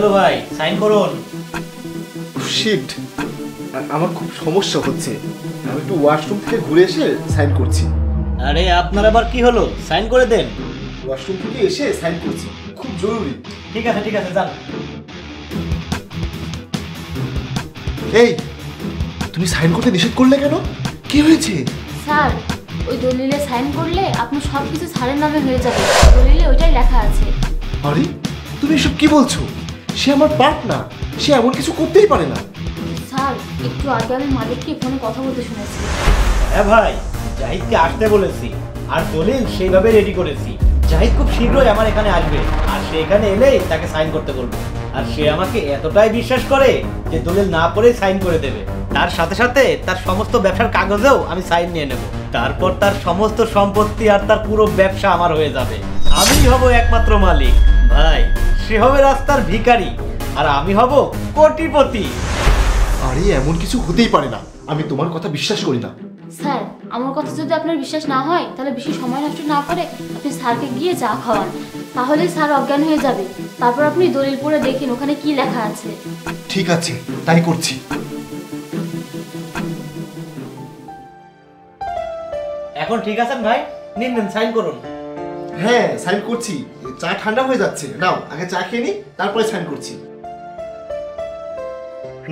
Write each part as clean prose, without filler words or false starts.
হলো ভাই, সাইন করুন। শিট, আমার খুব সমস্যা হচ্ছে। আমি একটু ওয়াশরুম থেকে ঘুরে এসে সাইন করছি। আরে আপনার আবার কি হলো? সাইন করে দেন। ওয়াশরুম থেকে এসে সাইন করছি, খুব জরুরি। ঠিক আছে যান। এই, তুমি সাইন করতে নিষেধ করলে কেন? কি হয়েছে? স্যার, ওই দলিলে সাইন করলে আপনার সবকিছু স্যারের নামে হয়ে যাবে। দলিলে ওইটাই লেখা আছে। আরে তুমি এসব কি বলছো? সে আমার পার্টনার, সে এমন কিছু করতেই পারে না। স্যার, একটু আগে আমি মালিককে ফোনে কথা বলতে শুনেছি। হ্যাঁ ভাই, জাহিদকে আসতে বলেছি আর দলিল সেইভাবে রেডি করেছি। জাহিদ খুব শীঘ্রই আমার এখানে আসবে আর সে এখানে এলেই তাকে সাইন করতে বলবো। আর সে আমাকে এতটাই বিশ্বাস করে যে দলিল না পড়েই সাইন করে দেবে। তার সাথে সাথে তার সমস্ত ব্যবসার কাগজেও আমি সাইন নিয়ে নেব। তারপর তার সমস্ত সম্পত্তি আর তার পুরো ব্যবসা আমার হয়ে যাবে। আমিই হব একমাত্র মালিক। ভাই, সে হবে রাস্তার ভিখারি আর আমি হব কোটিপতি। আরে এমন কিছু হতেই পারে না, আমি তোমার কথা বিশ্বাস করি না। স্যার, আমার কথা যদি আপনার বিশ্বাস না হয় তাহলে বেশি সময় নষ্ট না করে আপনি স্যারকে গিয়ে চা খাওয়ান। তাহলে স্যার অজ্ঞান হয়ে যাবে। তারপর আপনি দলিল পড়ে দেখেন ওখানে কি লেখা আছে। ঠিক আছে, তাই করছি। এখন ঠিক আছেন ভাই? নিন সাইন করুন। হ্যাঁ, সাইন করছি। চা ঠান্ডা হয়ে যাচ্ছে, নাও আগে চা খেয়ে নি, তারপরে সাইন করছি।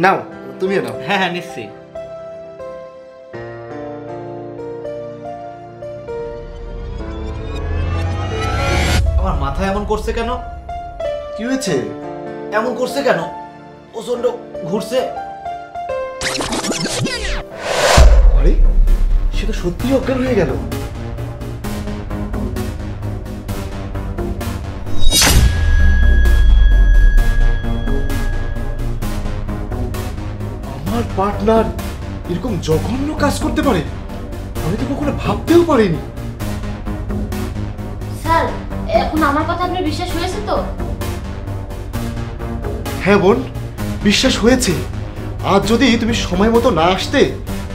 নাও, তুমিও নাও। হ্যাঁ নিশ্চয়ই। আমার মাথা এমন করছে কেন? কি হয়েছে? এমন করছে কেন? প্রচন্ড ঘুরছে। আরে সে তো সত্যিই অজ্ঞান হয়ে গেল। আমার পার্টনার এরকম জঘন্য কাজ করতে পারে, আমি তো কখনো ভাবতেও পারিনি। স্যার, এখন আমার কথা আপনার বিশ্বাস হয়েছে তো? হ্যাঁ বোন, বিশ্বাস হয়েছে। আজ যদি তুমি সময় মতো না আসতে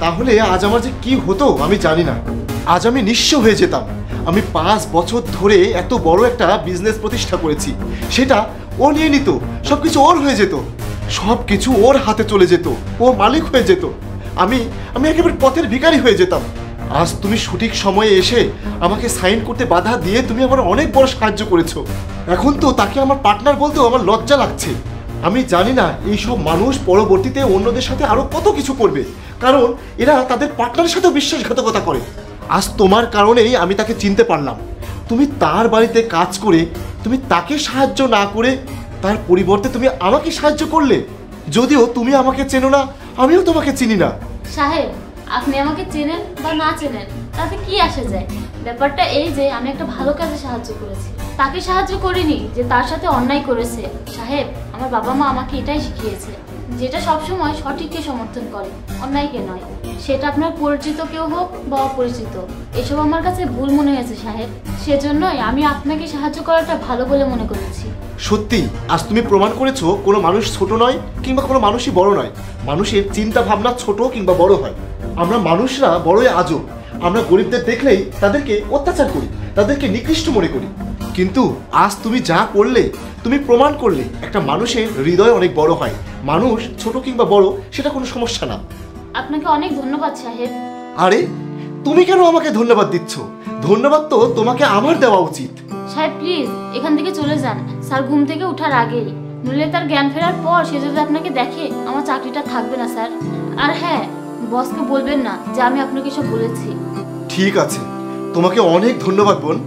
তাহলে আজ আমার যে কি হতো আমি জানি না। আজ আমি নিঃস্ব হয়ে যেতাম। আমি 5 বছর ধরে এত বড় একটা বিজনেস প্রতিষ্ঠা করেছি, সেটা ও নিয়ে নিত, সবকিছু ওর হয়ে যেত, সবকিছু ওর হাতে চলে যেত, ও মালিক হয়ে যেত। আমি একেবারে পথের ভিখারি হয়ে যেতাম। আজ তুমি সঠিক সময়ে এসে আমাকে সাইন করতে বাধা দিয়ে তুমি আমার অনেক বড় সাহায্য করেছো। এখন তো তাকে আমার পার্টনার বলতেও আমার লজ্জা লাগছে। আমি জানি না এইসব মানুষ পরবর্তীতে অন্যদের সাথে আরো কত কিছু করবে, কারণ এরা তাদের পার্টনারের সাথে বিশ্বাসঘাতকতা করে। আজ তোমার কারণেই আমি তাকে চিনতে পারলাম। তুমি তার বাড়িতে কাজ করে তুমি তাকে সাহায্য না করে তার পরিবর্তে তুমি আমাকে সাহায্য করলে। যদিও তুমি আমাকে চেনো না, আমিও তোমাকে চিনি না। সাহেব, আপনি আমাকে চেনেন বা না চেনেন তাতে কি আসে যায়? ব্যাপারটা এই যে আমি একটা ভালো কাজে সাহায্য করেছি, তাকে সাহায্য করিনি যে তার সাথে অন্যায় করেছে। সাহেব, আমার বাবা মা আমাকে এটাই শিখিয়েছে, যেটা সবসময় সঠিককে সমর্থন করে, অন্যায়কে নয়। সেটা আপনার পরিচিত কেউ হোক বা অপরিচিত, এসব আমার কাছে ভুল মনে হয়েছে সাহেব। সেজন্যই আমি আপনাকে সাহায্য করাটা ভালো বলে মনে করেছি। সত্যি আজ তুমি প্রমাণ করেছো কোনো মানুষ ছোট নয় কিংবা কোনো মানুষই বড় নয়। মানুষের চিন্তা ভাবনা ছোট কিংবা বড় হয়। আমরা মানুষরা বড়ই আজব। আমরা গরিবদের দেখলেই তাদেরকে অত্যাচার করি, তাদেরকে নিকৃষ্ট মনে করি। কিন্তু আজ তুমি যা করলে, তুমি প্রমাণ করলে একটা মানুষের হৃদয় অনেক বড় হয়। মানুষ ছোট কিংবা বড় সেটা কোনো সমস্যা না। আপনাকে অনেক ধন্যবাদ সাহেব। আরে তুমি কেন আমাকে ধন্যবাদ দিচ্ছ? ধন্যবাদ তো তোমাকে আমার দেওয়া উচিত। সাহেব প্লিজ এখান থেকে চলে যান। স্যার ঘুম থেকে ওঠার আগেই, নইলে তার জ্ঞান ফেরার পর সে যদি আপনাকে দেখে আমার চাকরিটা থাকবে না স্যার। আর হ্যাঁ, বসকে বলবেন না যে আমি আপনাকে সব বলেছি। ঠিক আছে, তোমাকে অনেক ধন্যবাদ বোন।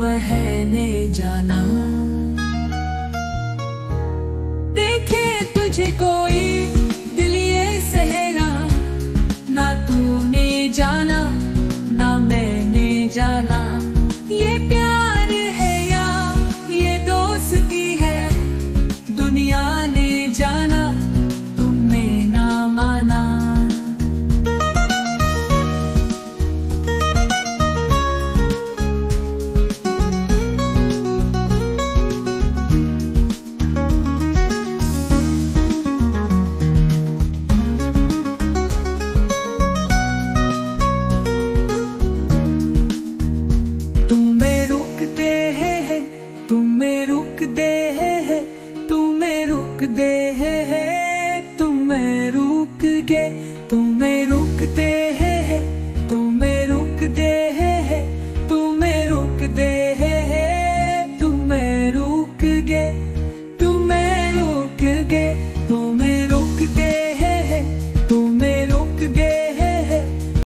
बहने जाना देखे तुझे कोई दिल ये सहेरा, ना तूने जाना ना मैंने जाना, ये प्यार रुक दे तुम्हें रुक दे तुम्हें रुक गे तुम्हें रुक दे तुम्हें रुक दे तुम्हें रुक दे तुम्हें रुक गे